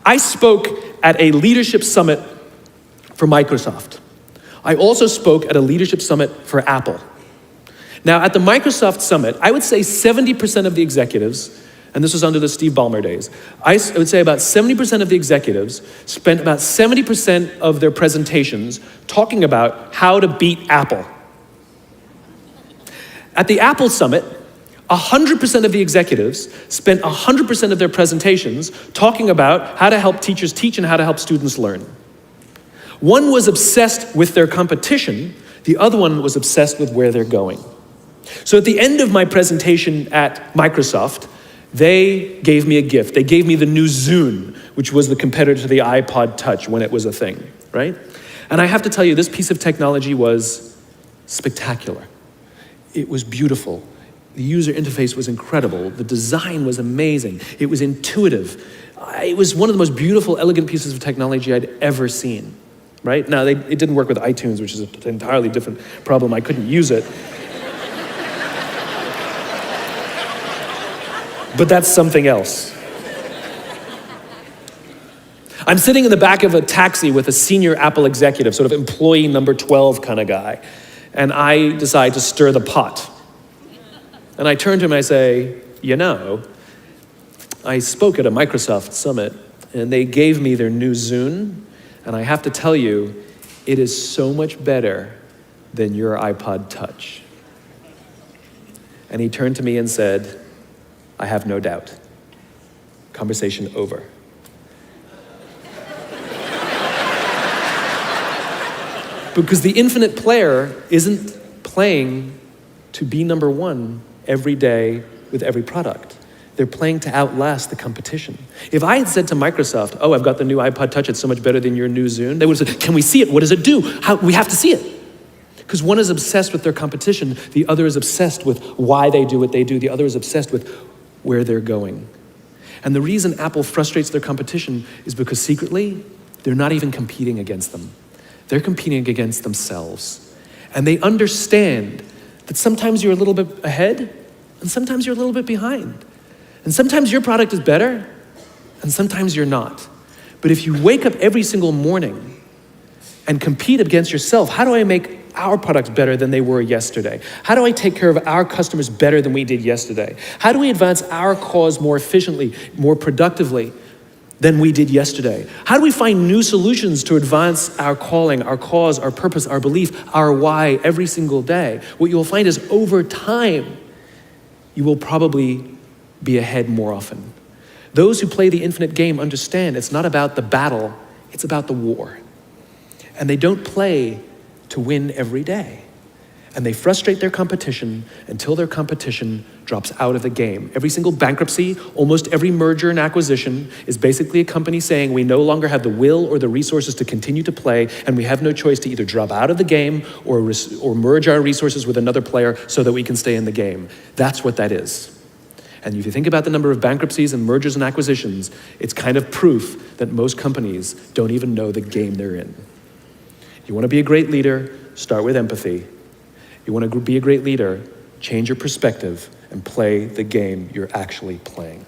I spoke at a leadership summit for Microsoft. I also spoke at a leadership summit for Apple. Now, at the Microsoft summit, I would say 70% of the executives, and this was under the Steve Ballmer days, I would say about 70% of the executives spent about 70% of their presentations talking about how to beat Apple. At the Apple summit, 100% of the executives spent 100% of their presentations talking about how to help teachers teach and how to help students learn. One was obsessed with their competition, the other one was obsessed with where they're going. So at the end of my presentation at Microsoft, they gave me a gift. They gave me the new Zune, which was the competitor to the iPod Touch when it was a thing, right? And I have to tell you, this piece of technology was spectacular. It was beautiful. The user interface was incredible. The design was amazing. It was intuitive. It was one of the most beautiful, elegant pieces of technology I'd ever seen, right? Now, it didn't work with iTunes, which is an entirely different problem. I couldn't use it. But that's something else. I'm sitting in the back of a taxi with a senior Apple executive, sort of employee number 12 kind of guy, and I decide to stir the pot. And I turn to him and I say, you know, I spoke at a Microsoft summit and they gave me their new Zune, and I have to tell you, it is so much better than your iPod Touch. And he turned to me and said, I have no doubt. Conversation over. Because the infinite player isn't playing to be number one every day with every product. They're playing to outlast the competition. If I had said to Microsoft, oh, I've got the new iPod Touch, it's so much better than your new Zune, they would have said, can we see it? What does it do? We have to see it. Because one is obsessed with their competition, the other is obsessed with why they do what they do, the other is obsessed with where they're going. And the reason Apple frustrates their competition is because secretly, they're not even competing against them. They're competing against themselves. And they understand that sometimes you're a little bit ahead, and sometimes you're a little bit behind. And sometimes your product is better, and sometimes you're not. But if you wake up every single morning and compete against yourself, how do I make our products better than they were yesterday? How do I take care of our customers better than we did yesterday? How do we advance our cause more efficiently, more productively than we did yesterday? How do we find new solutions to advance our calling, our cause, our purpose, our belief, our why every single day? What you'll find is over time, you will probably be ahead more often. Those who play the infinite game understand it's not about the battle, it's about the war. And they don't play to win every day. And they frustrate their competition until their competition drops out of the game. Every single bankruptcy, almost every merger and acquisition is basically a company saying we no longer have the will or the resources to continue to play, and we have no choice to either drop out of the game or merge our resources with another player so that we can stay in the game. That's what that is. And if you think about the number of bankruptcies and mergers and acquisitions, it's kind of proof that most companies don't even know the game they're in. You want to be a great leader, start with empathy. You want to be a great leader, change your perspective and play the game you're actually playing.